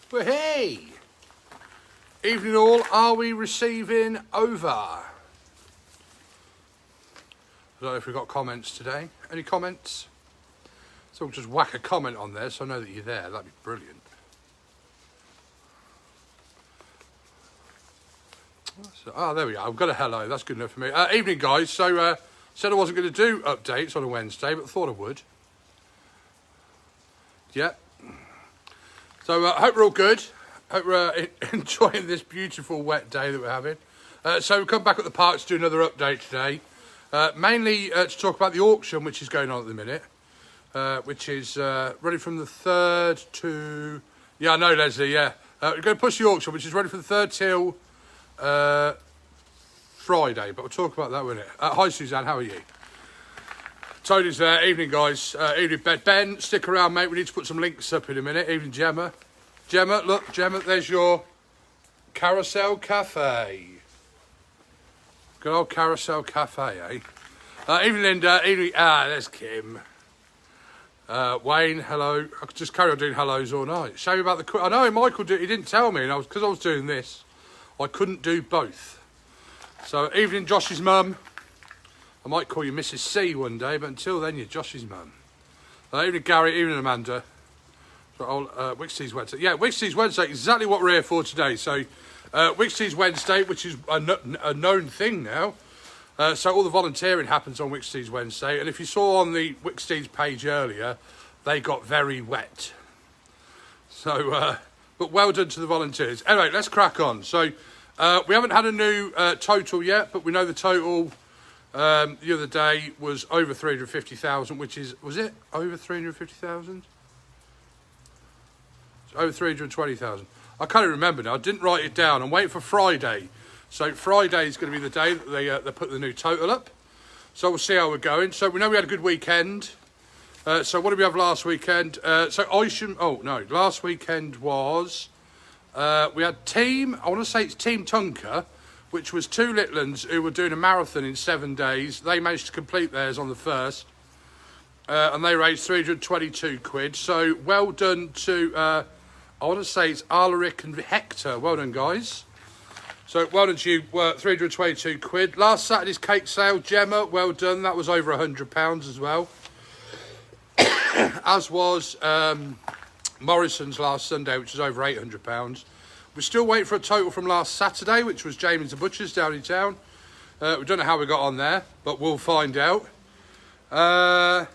But hey, evening all, are we receiving over? I don't know if we've got comments today. Any comments? So we'll just whack a comment on there so I know that you're there. That'd be brilliant. So, there we go. I've got a hello. That's good enough for me. Evening, guys. So, said I wasn't going to do updates on a Wednesday, but thought I would. Yeah. So, hope we're all good. Hope we're enjoying this beautiful wet day that we're having. So, we'll come back at the park to do another update today. Mainly to talk about the auction, which is going on at the minute. Which is running from the 3rd to... Yeah, I know, Leslie, yeah. We're going to push the auction, which is running from the 3rd till Friday. But we'll talk about that, won't it? Hi, Suzanne, how are you? Tony's there. Evening, guys. Evening, Ben. Ben, stick around, mate. We need to put some links up in a minute. Evening, Gemma. Gemma, look, Gemma, there's your Carousel Cafe. Good old Carousel Cafe, eh? Evening, Linda. Evening, there's Kim. Wayne, hello. I could just carry on doing hellos all night. Shame about the... I know Michael he didn't tell me, and because I was doing this, I couldn't do both. So, evening, Josh's mum. I might call you Mrs. C one day, but until then, you're Josh's mum. Evening, Gary. Evening, Amanda. So, Wicksteed's Wednesday. Yeah, Wicksteed's Wednesday, exactly what we're here for today. So, Wicksteed's Wednesday, which is a known thing now. So all the volunteering happens on Wicksteed's Wednesday, and if you saw on the Wicksteed's page earlier, they got very wet. So, but well done to the volunteers. Anyway, let's crack on. So, we haven't had a new total yet, but we know the total the other day was over 350,000, which is, was it over 350,000? It's over 320,000. I can't even remember now. I didn't write it down. I'm waiting for Friday. So Friday is going to be the day that they put the new total up. So we'll see how we're going. So we know we had a good weekend. So what did we have last weekend? Last weekend was... we had team, I want to say it's Team Tunker, which was two little ones who were doing a marathon in 7 days. They managed to complete theirs on the 1st. And they raised 322 quid. So well done to, I want to say it's Alaric and Hector. Well done, guys. So well done to you, 322 quid. Last Saturday's cake sale, Gemma, well done. That was over £100 as well. As was Morrison's last Sunday, which was over £800. We're still waiting for a total from last Saturday, which was Jamie's the Butcher's down in town. We don't know how we got on there, but we'll find out. Right,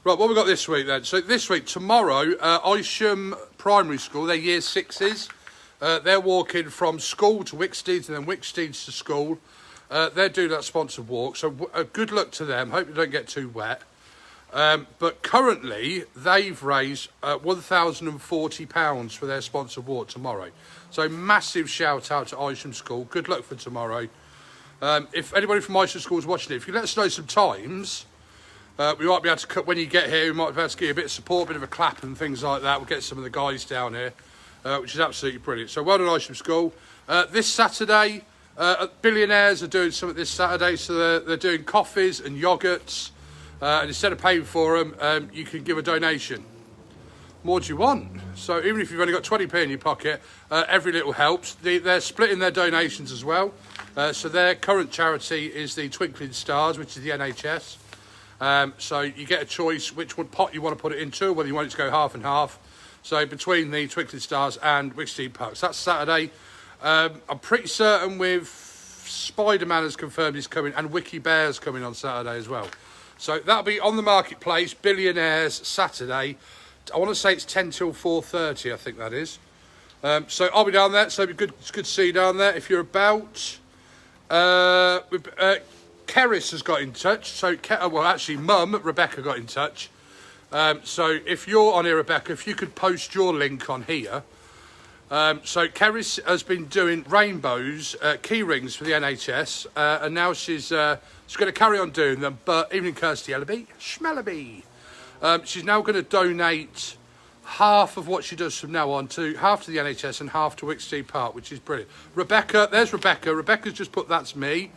what we got this week then? So this week, tomorrow, Isham Primary School, they're year 6s. They're walking from school to Wicksteed and then Wicksteed to school. They're doing that sponsored walk, so good luck to them. Hope you don't get too wet. But currently, they've raised £1,040 for their sponsored walk tomorrow. So massive shout out to Isham School. Good luck for tomorrow. If anybody from Isham School is watching it, if you let us know some times, we might be able to cut when you get here. We might be able to give you a bit of support, a bit of a clap and things like that. We'll get some of the guys down here. Which is absolutely brilliant. So well done, Isham School. This Saturday, Billionaires are doing something this Saturday. So they're doing coffees and yogurts. And instead of paying for them, you can give a donation. More do you want? So even if you've only got 20p in your pocket, every little helps. They're splitting their donations as well. So their current charity is the Twinkling Stars, which is the NHS. So you get a choice which pot you want to put it into, whether you want it to go half and half. So between the Twinkling Stars and Wicksteed Parks. That's Saturday. I'm pretty certain with Spider-Man has confirmed he's coming, and Wiki Bear's coming on Saturday as well. So that'll be on the marketplace, Billionaires, Saturday. I want to say it's 10 till 4:30, I think that is. So I'll be down there, so it'll be good, it's good to see you down there if you're about. Keris has got in touch. So, well, actually, Mum, Rebecca, got in touch. So if you're on here, Rebecca, if you could post your link on here. So Keris has been doing rainbows, key rings for the NHS, and now she's going to carry on doing them. But evening, Kirsty Ellaby, Schmellaby. She's now going to donate half of what she does from now on to half to the NHS and half to Wicksteed Park, which is brilliant. Rebecca, there's Rebecca. Rebecca's just put that's me.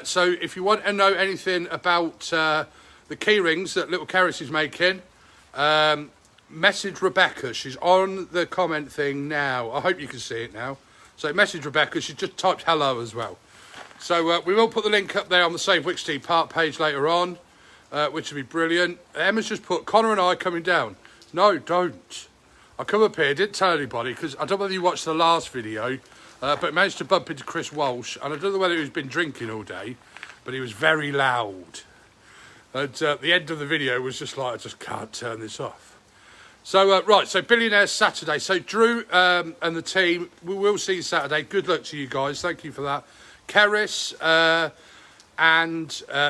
So if you want to know anything about the key rings that little Keris is making, message Rebecca. She's on the comment thing now. I hope you can see it now. So message Rebecca. She just typed hello as well. So we will put the link up there on the Save Wicksteed Park page later on, which will be brilliant. Emma's just put, Connor and I are coming down. No, don't. I come up here, didn't tell anybody, because I don't know whether you watched the last video, but managed to bump into Chris Walsh, and I don't know whether he's been drinking all day, but he was very loud. And the end of the video was just like, I just can't turn this off. So, right, so Billionaires Saturday. So Drew and the team, we will see you Saturday. Good luck to you guys. Thank you for that. Keris,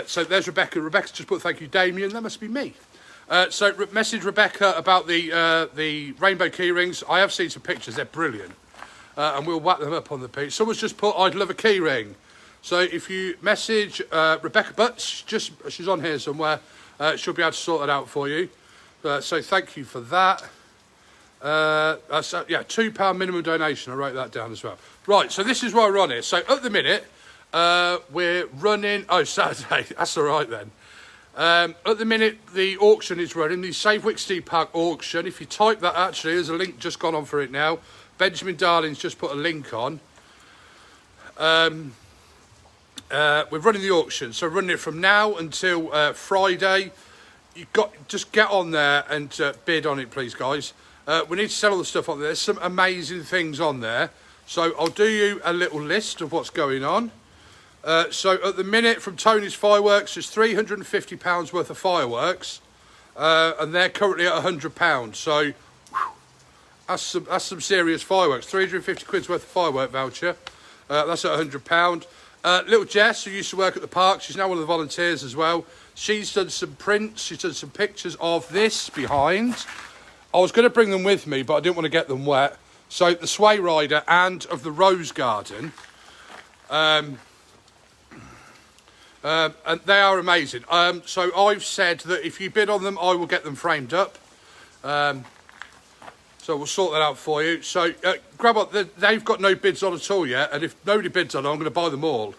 so there's Rebecca. Rebecca's just put thank you, Damien. That must be me. So message Rebecca about the rainbow key rings. I have seen some pictures. They're brilliant. And we'll whack them up on the page. Someone's just put, I'd love a key ring. So if you message Rebecca Butts, she's on here somewhere, she'll be able to sort that out for you. So thank you for that. So, yeah, £2 minimum donation. I wrote that down as well. Right, so this is why we're on here. So at the minute, we're running... Oh, Saturday. That's all right then. At the minute, the auction is running, the Save Wicksteed Park auction. If you type that, actually, there's a link just gone on for it now. Benjamin Darling's just put a link on. We're running the auction, so we're running it from now until Friday. Just get on there and bid on it, please, guys. We need to sell all the stuff on there. There's some amazing things on there. So I'll do you a little list of what's going on. So at the minute, from Tony's Fireworks, there's £350 worth of fireworks. And they're currently at £100. So that's some serious fireworks. 350 quid's worth of firework voucher. That's at £100. Little Jess, who used to work at the park, she's now one of the volunteers as well. She's done some prints, she's done some pictures of this behind. I was going to bring them with me, but I didn't want to get them wet. So the Sway Rider and of the Rose Garden. And they are amazing. So I've said that if you bid on them, I will get them framed up. So we'll sort that out for you. So grab up. They've got no bids on at all yet. And if nobody bids on them, I'm going to buy them all.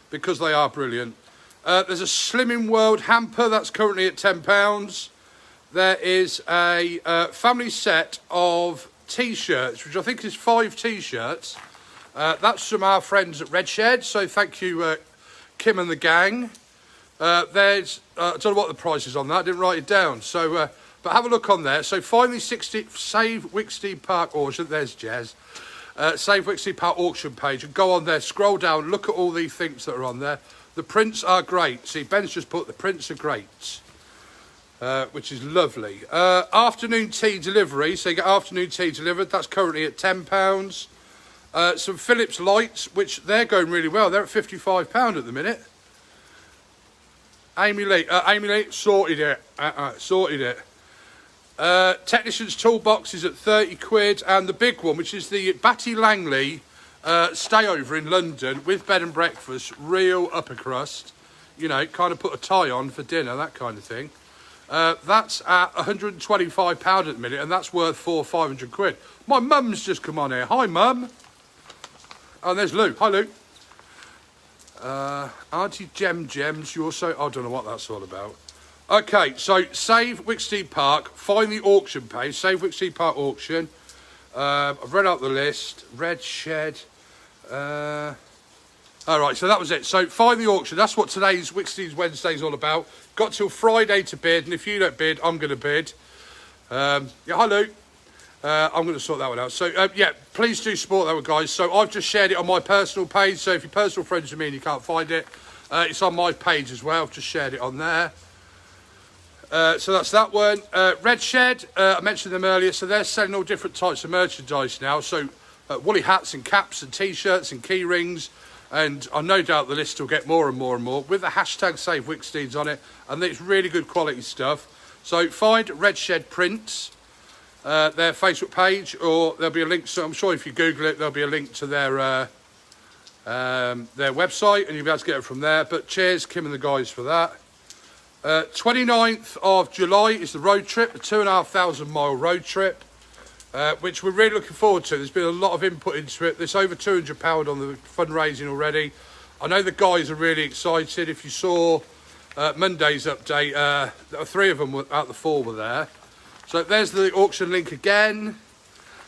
Because they are brilliant. There's a Slimming World hamper. That's currently at £10. There is a family set of T-shirts, which I think is 5 T-shirts. That's from our friends at Red Shed. So thank you, Kim and the gang. There's, I don't know what the price is on that. I didn't write it down. So, but have a look on there. So finally, Save Wicksteed Park auction. There's Jez. Save Wicksteed Park auction page. And go on there, scroll down, look at all these things that are on there. The prints are great. See, Ben's just put the prints are great. Which is lovely. Afternoon tea delivery. So you get afternoon tea delivered. That's currently at £10. Some Philips lights, which they're going really well. They're at £55 at the minute. Amy Lee sorted it. Sorted it. Technician's toolbox is at 30 quid, and the big one, which is the Batty Langley stayover in London with bed and breakfast, real upper crust. You know, kind of put a tie on for dinner, that kind of thing. That's at £125 at the minute, and that's worth 500 quid. My mum's just come on here. Hi, Mum. Oh, there's Lou. Hi, Lou. Auntie Gems, you also... I don't know what that's all about. Okay, so Save Wicksteed Park. Find the auction page. Save Wicksteed Park auction. I've read out the list. Red Shed. All right, so that was it. So find the auction. That's what today's Wicksteed's Wednesday is all about. Got till Friday to bid, and if you don't bid, I'm going to bid. Yeah, hi, Lou. I'm going to sort that one out. So, yeah, please do support that one, guys. So I've just shared it on my personal page. So if you're personal friends with me and you can't find it, it's on my page as well. I've just shared it on there. So that's that one. Red Shed, I mentioned them earlier. So they're selling all different types of merchandise now. So woolly hats and caps and T-shirts and key rings. And I no doubt the list will get more and more and more with the hashtag Save Wicksteeds on it. And it's really good quality stuff. So find Red Shed Prints. Their Facebook page, or there'll be a link. So I'm sure if you Google it, there'll be a link to their website, and you'll be able to get it from there. But cheers, Kim and the guys, for that. 29th of July is the road trip, a 2,500 mile road trip, which we're really looking forward to. There's been a lot of input into it. There's over £200 on the fundraising already. I know the guys are really excited. If you saw Monday's update, 3 of them out of the 4 were there. So there's the auction link again.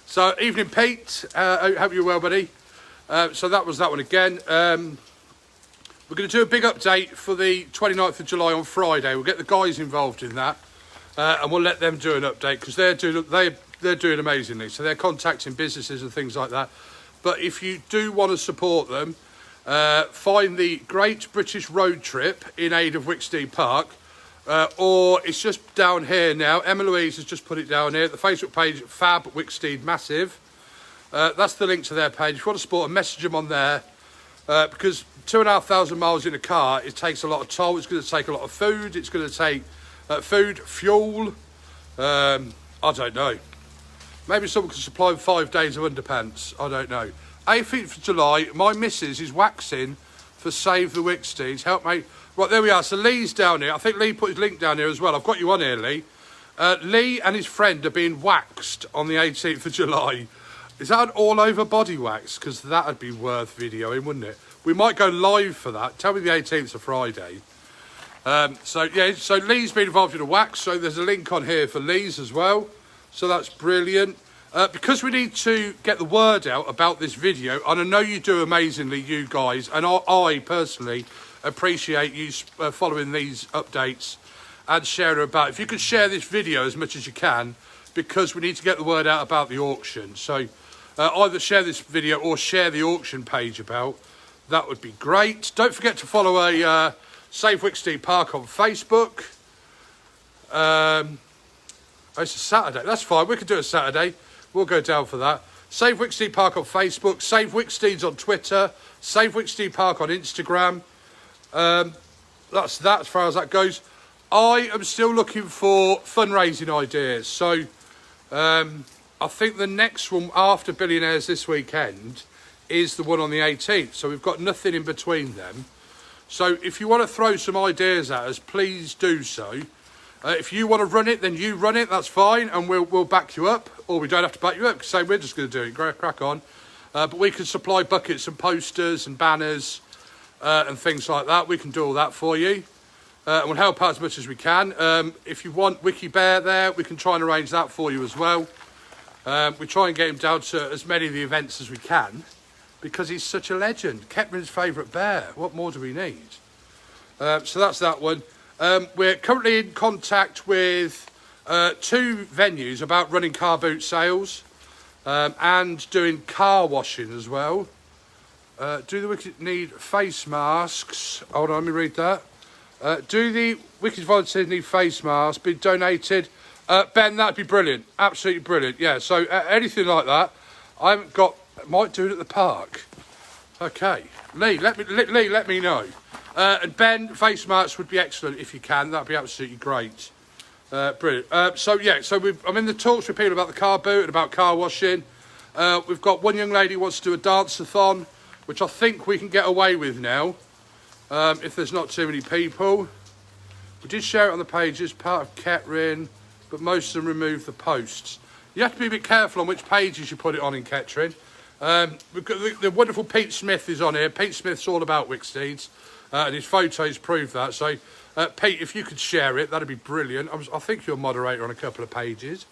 So evening Pete, hope you're well, buddy. So that was that one again. We're going to do a big update for the 29th of July on Friday. We'll get the guys involved in that, and we'll let them do an update because they're doing amazingly. So they're contacting businesses and things like that. But if you do want to support them, find the Great British Road Trip in aid of Wicksteed Park, or it's just down here now. Emma Louise has just put it down here. The Facebook page, Fab Wicksteed Massive. That's the link to their page. If you want to support them, message them on there. Because 2,500 miles in a car, it takes a lot of toll. It's going to take a lot of food. It's going to take food, fuel. I don't know. Maybe someone can supply 5 days of underpants. I don't know. 18th of July, my missus is waxing for Save the Wicksteeds. Help me. Right, there we are. So Lee's down here. I think Lee put his link down here as well. I've got you on here, Lee. Lee and his friend are being waxed on the 18th of July. Is that an all-over body wax? Because that would be worth videoing, wouldn't it? We might go live for that. Tell me the 18th of Friday. So Lee's been involved in a wax. So there's a link on here for Lee's as well. So that's brilliant. Because we need to get the word out about this video, and I know you do amazingly, you guys, and I personally appreciate you following these updates and sharing about. If you could share this video as much as you can, because we need to get the word out about the auction. So either share this video or share the auction page about. That would be great. Don't forget to follow a Save Wicksteed Park on Facebook. It's a Saturday. That's fine. We could do a Saturday. We'll go down for that. Save Wicksteed Park on Facebook. Save Wicksteeds on Twitter. Save Wicksteed Park on Instagram. That's that as far as that goes. I am still looking for fundraising ideas. So I think the next one after Billionaires this weekend is the one on the 18th. So we've got nothing in between them. So if you want to throw some ideas at us, please do so. If you want to run it, then you run it. That's fine, and we'll back you up. Or we don't have to back you up because say we're just going to do it. Crack on. But we can supply buckets and posters and banners and things like that. We can do all that for you. And we'll help out as much as we can. If you want Wiki Bear there, we can try and arrange that for you as well. We try and get him down to as many of the events as we can because he's such a legend. Ketman's favourite bear. What more do we need? So that's that one. We're currently in contact with 2 venues about running car boot sales and doing car washing as well. Do the Wicked need face masks? Hold on, let me read that. Do the Wicked volunteers need face masks? Be donated? Ben, that'd be brilliant. Absolutely brilliant. Yeah, so anything like that. I haven't got... Might do it at the park. Okay. Lee, let me know. And Ben, face masks would be excellent if you can. That'd be absolutely great. Brilliant. I'm in the talks with people about the car boot and about car washing. We've got one young lady who wants to do a dance-a-thon, which I think we can get away with now, if there's not too many people. We did share it on the pages, part of Kettering, but most of them removed the posts. You have to be a bit careful on which pages you put it on in Kettering. We've got the wonderful Pete Smith is on here. Pete Smith's all about Wicksteeds, and his photos prove that. So, Pete, if you could share it, that'd be brilliant. I think you're a moderator on a couple of pages.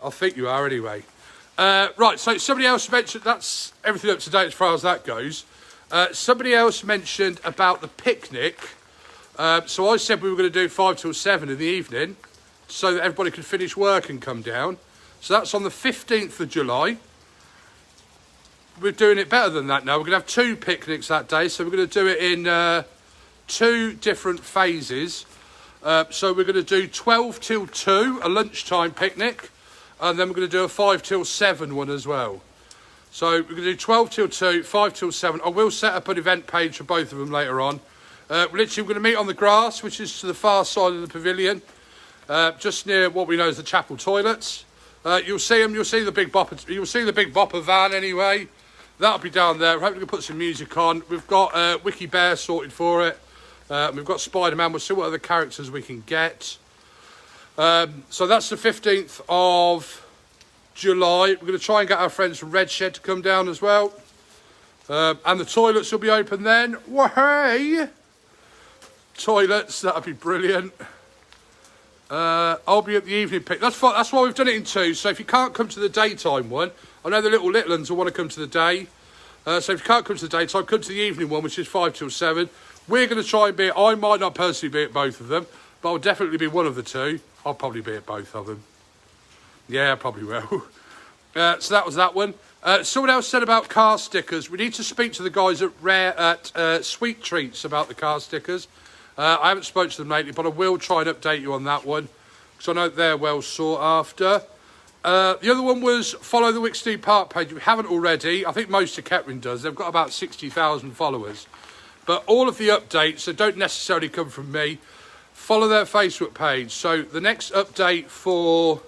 I think you are anyway. Right, so somebody else mentioned, that's everything up to date as far as that goes. Somebody else mentioned about the picnic. So I said we were going to do 5 till 7 in the evening so that everybody could finish work and come down. So that's on the 15th of July. We're doing it better than that now. We're going to have 2 picnics that day. So we're going to do it in 2 different phases. So we're going to do 12 till 2, a lunchtime picnic. And then we're going to do a 5 till 7 one as well. So we're going to do 12 till 2, 5 till 7. I will set up an event page for both of them later on. Literally, we're going to meet on the grass, which is to the far side of the pavilion, just near what we know as the chapel toilets. You'll see them. You'll see the big bopper. You'll see the big bopper van anyway. That'll be down there. We're hoping to put some music on. We've got Wiki Bear sorted for it. We've got Spider-Man. We'll see what other characters we can get. So that's the 15th of July. We're going to try and get our friends from Red Shed to come down as well. And the toilets will be open then. Wahey! Toilets, that'll be brilliant. I'll be at the evening pick. That's fine. That's why we've done it in two. So if you can't come to the daytime one, I know the little ones will want to come to the day. So if you can't come to the daytime, come to the evening one, which is 5 till 7. We're going to try and be. I might not personally be at both of them, but I'll definitely be one of the two. I'll probably be at both of them. Yeah, I probably will. So that was that one. Someone else said about car stickers. We need to speak to the guys at Sweet Treats about the car stickers. I haven't spoken to them lately, but I will try and update you on that one, because I know they're well sought after. The other one was follow the Wicksteed Park page. If you haven't already, I think most of Kettering does. They've got about 60,000 followers. But all of the updates that don't necessarily come from me, follow their Facebook page. So the next update for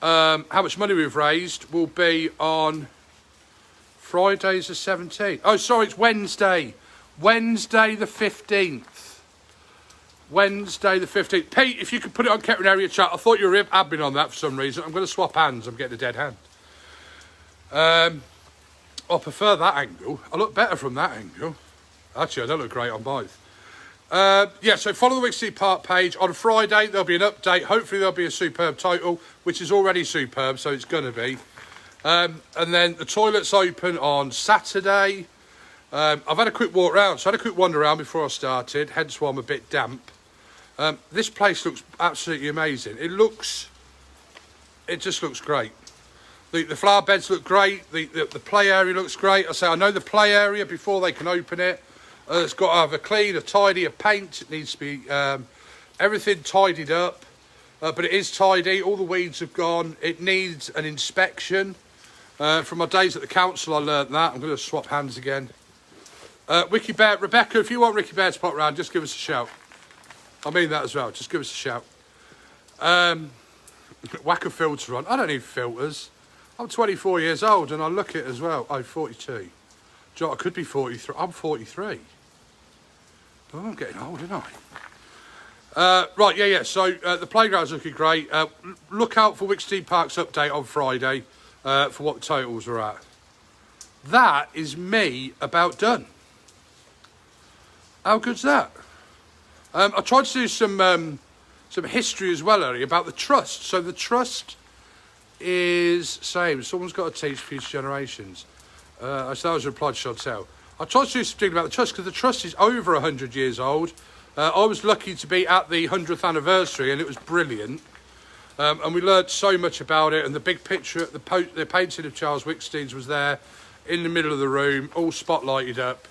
how much money we've raised will be on Friday's the 17th. Oh, sorry, it's Wednesday. Wednesday the 15th. Wednesday the 15th. Pete, if you could put it on Kettering Area Chat. I thought you were admin on that for some reason. I'm going to swap hands. I'm getting a dead hand. I prefer that angle. I look better from that angle. Actually, I don't look great on both. Yeah, so follow the Wicksteed Park page. On Friday, there'll be an update. Hopefully, there'll be a superb total, which is already superb, so it's going to be. And then the toilet's open on Saturday. I've had a quick walk around, so I had a quick wander around before I started, hence why I'm a bit damp. This place looks absolutely amazing. It just looks great. The flower beds look great. The play area looks great. I know the play area before they can open it. It's got to have a clean, a tidy, a paint. It needs to be everything tidied up. But it is tidy. All the weeds have gone. It needs an inspection. From my days at the council, I learnt that. I'm going to swap hands again. Ricky Bear, Rebecca, if you want Ricky Bear to pop round, just give us a shout. I mean that as well. Just give us a shout. Whack a filter on. I don't need filters. I'm 24 years old and I look it as well. Oh, 42. I could be 43. I'm 43. Oh, I'm getting old, aren't I? Right, yeah. So the playground's looking great. Look out for Wicksteed Park's update on Friday for what the totals are at. That is me about done. How good's that? I tried to do some history as well earlier about the trust. So the trust is same. Someone's got to teach future generations. So that was a reply to Chantel. I tried to do something about the trust because the trust is over 100 years old. I was lucky to be at the 100th anniversary and it was brilliant. And we learned so much about it. And the big picture, the painting of Charles Wicksteed's was there in the middle of the room, all spotlighted up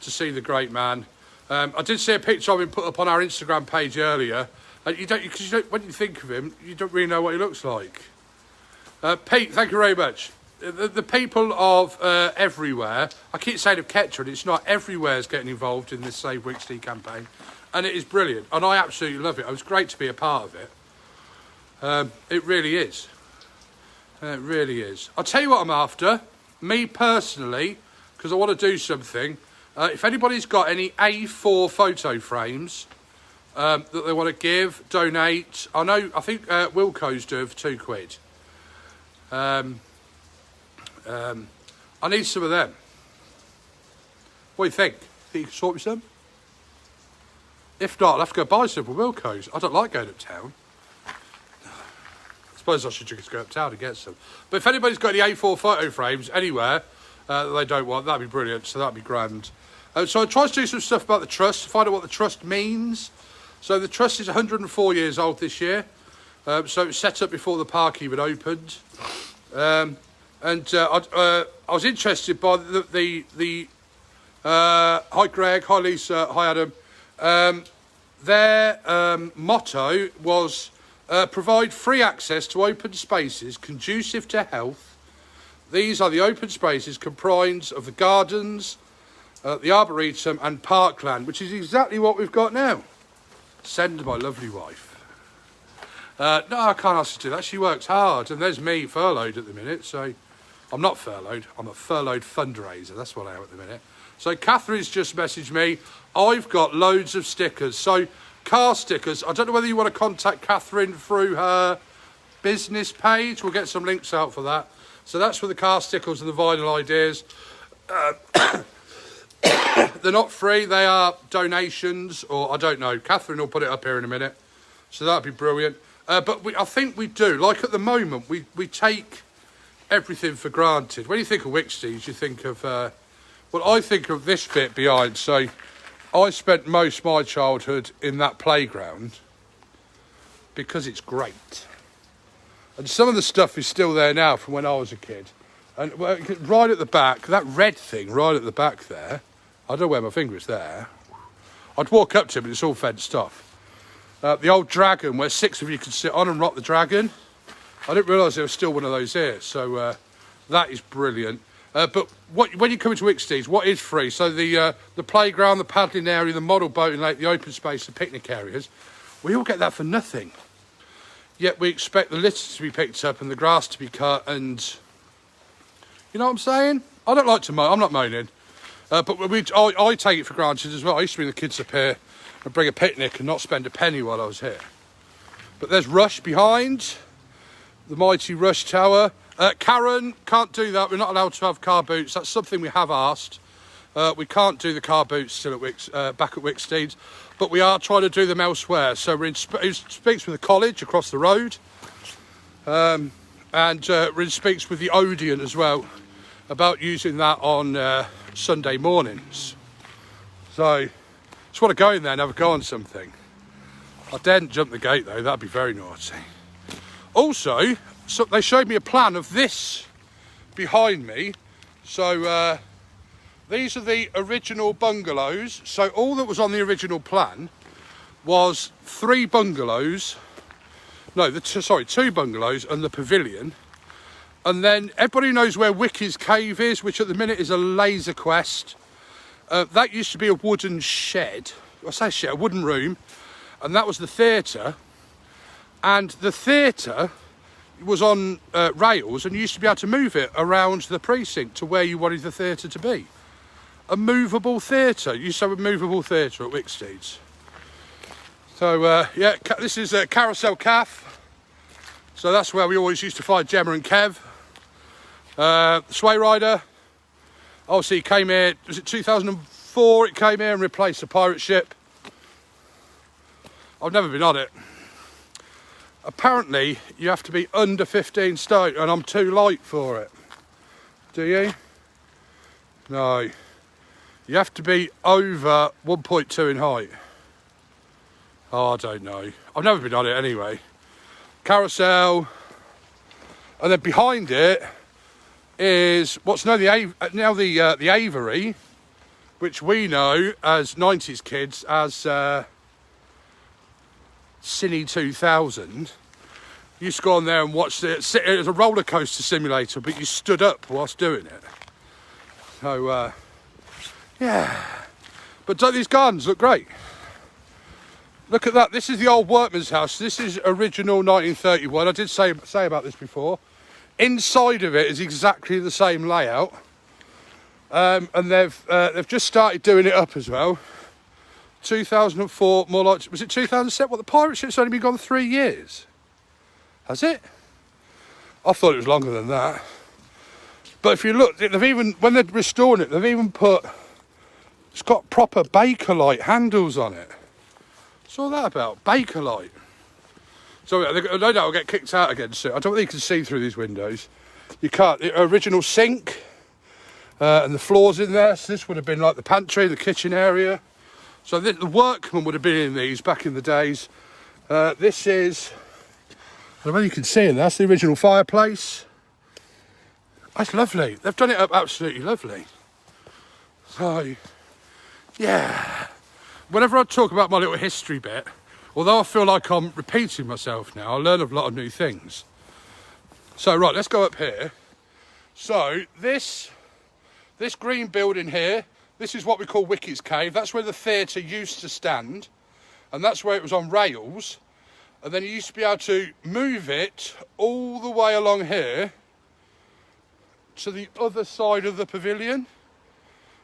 to see the great man. I did see a picture of him put up on our Instagram page earlier. When you think of him, you don't really know what he looks like. Pete, thank you very much. The people of everywhere, I keep saying of Kettering, it's not, everywhere is getting involved in this Save Wicksteed campaign. And it is brilliant. And I absolutely love it. It was great to be a part of it. It really is. It really is. I'll tell you what I'm after. Me personally, because I want to do something. If anybody's got any A4 photo frames that they want to give, donate. I think Wilco's do it for £2. I need some of them. What do you think? Think you can sort me some? If not, I'll have to go buy some from Wilco's. I don't like going uptown. I suppose I should just go uptown and get some. But if anybody's got any A4 photo frames anywhere that they don't want, that'd be brilliant. So that'd be grand. So I tried to do some stuff about the trust, find out what the trust means. So the trust is 104 years old this year. So it was set up before the park even opened. I was interested by hi Greg, hi Lisa, hi Adam. Their motto was provide free access to open spaces conducive to health. These are the open spaces comprised of the gardens, the Arboretum and Parkland, which is exactly what we've got now. Send my lovely wife. No, I can't ask her to do that. She works hard, and there's me furloughed at the minute, so I'm not furloughed. I'm a furloughed fundraiser. That's what I am at the minute. So Catherine's just messaged me. I've got loads of stickers. So car stickers. I don't know whether you want to contact Catherine through her business page. We'll get some links out for that. So that's for the car stickers and the vinyl ideas. They're not free. They are donations, or I don't know. Catherine will put it up here in a minute. So that'd be brilliant. But I think we do. Like at the moment, we take everything for granted. When you think of Wicksteed, you think of, well, I think of this bit behind. So I spent most of my childhood in that playground because it's great. And some of the stuff is still there now from when I was a kid. And right at the back, that red thing right at the back there, I don't know where my finger is there. I'd walk up to it, but it's all fenced off. The old dragon where 6 of you could sit on and rock the dragon. I didn't realise there was still one of those here. So that is brilliant. But when you come into Wicksteed, what is free? So the playground, the paddling area, the model boating lake, the open space, the picnic areas, we all get that for nothing. Yet we expect the litter to be picked up and the grass to be cut and... You know what I'm saying? I don't like to mow. I'm not moaning. But I take it for granted as well. I used to bring the kids up here and bring a picnic and not spend a penny while I was here. But there's Rush behind. The mighty Rush Tower. Karen, can't do that. We're not allowed to have car boots. That's something we have asked. We can't do the car boots still at back at Wicksteed. But we are trying to do them elsewhere. So we're in speaks with the college across the road. And we're in speaks with the Odeon as well about using that on Sunday mornings. So just want to go in there and have a go on something. I daren't jump the gate though, that'd be very naughty. Also, so they showed me a plan of this behind me. So these are the original bungalows. So all that was on the original plan was 3 bungalows. No, 2 bungalows and the pavilion. And then everybody knows where Wicky's Cave is, which at the minute is a laser quest. That used to be a wooden shed. I say shed, a wooden room. And that was the theatre. And the theatre was on rails and you used to be able to move it around the precinct to where you wanted the theatre to be. A movable theatre. You used to have a movable theatre at Wicksteed's. So yeah, this is Carousel Cafe. So that's where we always used to find Gemma and Kev. Sway Rider. Obviously came here, was it 2004 it came here and replaced the pirate ship. I've never been on it. Apparently you have to be under 15 stone and I'm too light for it. Do you? No. You have to be over 1.2 in height. Oh, I don't know. I've never been on it anyway. Carousel. And then behind it is what's now the Aviary, which we know as 90s kids as Cine 2000. You used to go on there and watch it. It was a roller coaster simulator, but you stood up whilst doing it. So, yeah. But don't these gardens look great? Look at that. This is the old workman's house. This is original 1931. I did say about this before. Inside of it is exactly the same layout. And they've just started doing it up as well. 2004, more like, was it 2007? What, the pirate ship's only been gone 3 years? Has it? I thought it was longer than that. But if you look, they've even, when they're restoring it, they've even put, it's got proper Bakelite handles on it. What's all that about? Bakelite. So no doubt I'll get kicked out again soon. I don't think you can see through these windows. You can't. The original sink and the floors in there. So this would have been like the pantry, the kitchen area. So the workmen would have been in these back in the days. This is, I don't know if you can see in there, that's the original fireplace. That's lovely. They've done it up absolutely lovely. So, yeah. Whenever I talk about my little history bit, although I feel like I'm repeating myself now, I learn a lot of new things. So, right, let's go up here. So, this green building here, this is what we call Wicksteed Cave. That's where the theatre used to stand. And that's where it was on rails. And then you used to be able to move it all the way along here to the other side of the pavilion,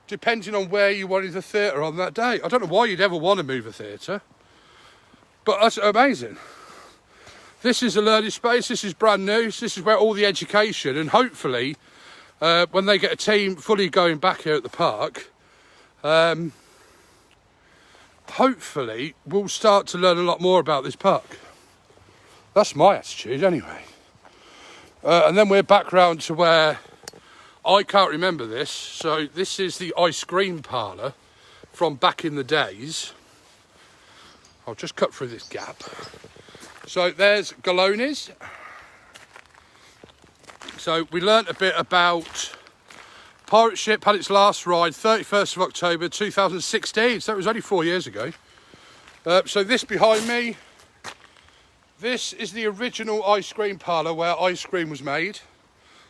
depending on where you wanted the theatre on that day. I don't know why you'd ever want to move a theatre, but that's amazing. This is a learning space. This is brand new. This is where all the education, and hopefully when they get a team fully going back here at the park, hopefully we'll start to learn a lot more about this park. That's my attitude anyway. And then we're back round to where I can't remember this. So this is the ice cream parlour from back in the days. I'll just cut through this gap. So there's Galoni's. So we learnt a bit about Pirate Ship had its last ride 31st of October 2016. So it was only 4 years ago. So this behind me, this is the original ice cream parlour where ice cream was made.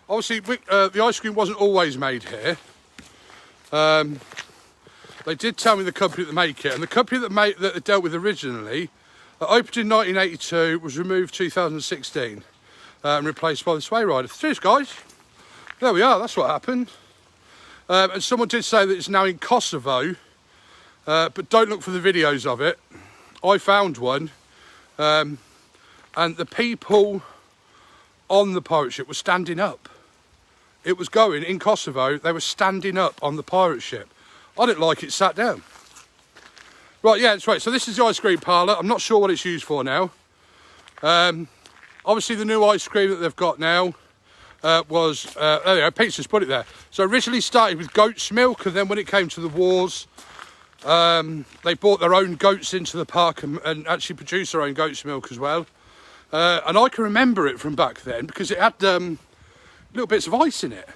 Obviously, the ice cream wasn't always made here. They did tell me the company that make it, and the company that they dealt with originally, opened in 1982, was removed 2016, and replaced by the Sway Rider. Cheers, guys. There we are. That's what happened. And someone did say that it's now in Kosovo, but don't look for the videos of it. I found one. And the people on the pirate ship were standing up. It was going in Kosovo, they were standing up on the pirate ship. I didn't like it sat down. Right, yeah, that's right. So this is the ice cream parlour. I'm not sure what it's used for now. Obviously the new ice cream that they've got now was, there you go, Pete's just put it there. So originally started with goat's milk, and then when it came to the wars, they brought their own goats into the park and actually produced their own goat's milk as well. And I can remember it from back then because it had little bits of ice in it.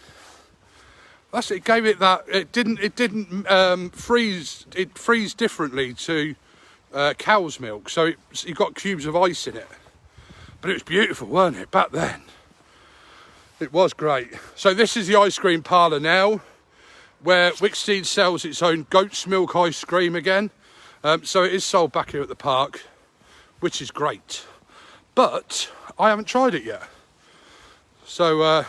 That's it. Gave it that. It didn't freeze. It freeze differently to cow's milk, so you got cubes of ice in it. But it was beautiful, weren't it? Back then, it was great. So this is the ice cream parlour now, where Wicksteed sells its own goat's milk ice cream again. So it is sold back here at the park, which is great. But I haven't tried it yet. So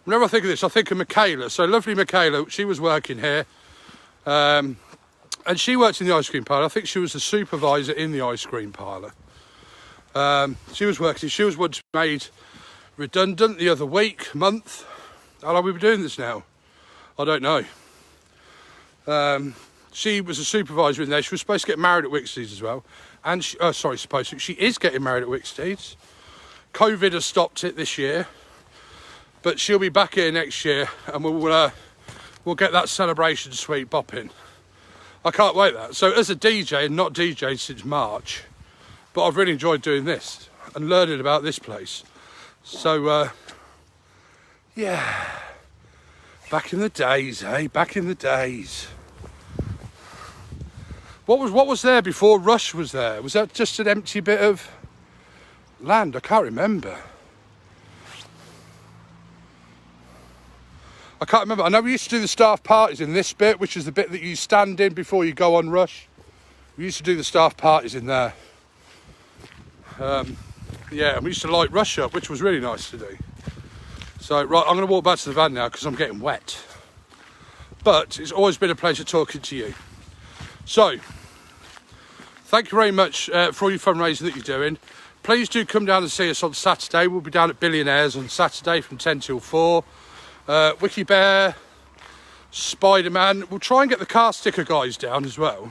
whenever I think of this, I think of Michaela. So lovely Michaela, she was working here. And she worked in the ice cream parlour. I think she was the supervisor in the ice cream parlour. She was once made redundant the other month. How long have we been doing this now? I don't know. She was a supervisor in there. She was supposed to get married at Wicksteed's as well. And she is getting married at Wicksteed's. COVID has stopped it this year, but she'll be back here next year, and we'll get that celebration suite bopping. I can't wait that. So as a DJ, and not DJed since March, but I've really enjoyed doing this and learning about this place. So yeah, back in the days, eh? Back in the days. What was there before Rush was there? Was that just an empty bit of land? I can't remember. I can't remember. I know we used to do the staff parties in this bit, which is the bit that you stand in before you go on Rush. We used to do the staff parties in there. Yeah, and we used to light Rush up, which was really nice to do. So, right, I'm going to walk back to the van now because I'm getting wet. But it's always been a pleasure talking to you. So, thank you very much for all your fundraising that you're doing. Please do come down and see us on Saturday. We'll be down at Billionaires on Saturday from 10 till 4. Wiki Bear, Spider-Man. We'll try and get the car sticker guys down as well.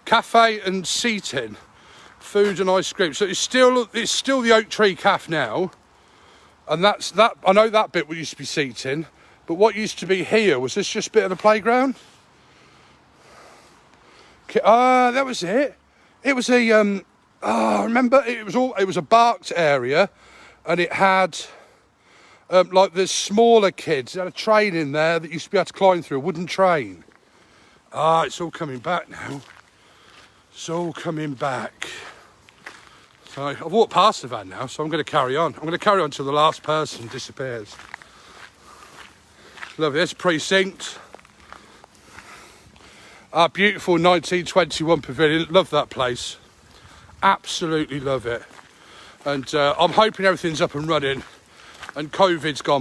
Cafe and seating, food and ice cream. So it's still the Oak Tree Cafe now, and that's that. I know that bit used to be seating, but what used to be here was this just a bit of the playground. That was it. It was a I remember it was a barked area, and it had like the smaller kids. It had a train in there that used to be able to climb through, a wooden train. It's all coming back now. It's all coming back. So I've walked past the van now, so I'm going to carry on. I'm going to carry on until the last person disappears. Lovely. There's Precinct. Our beautiful 1921 pavilion. Love that place. Absolutely love it. And I'm hoping everything's up and running and COVID's gone.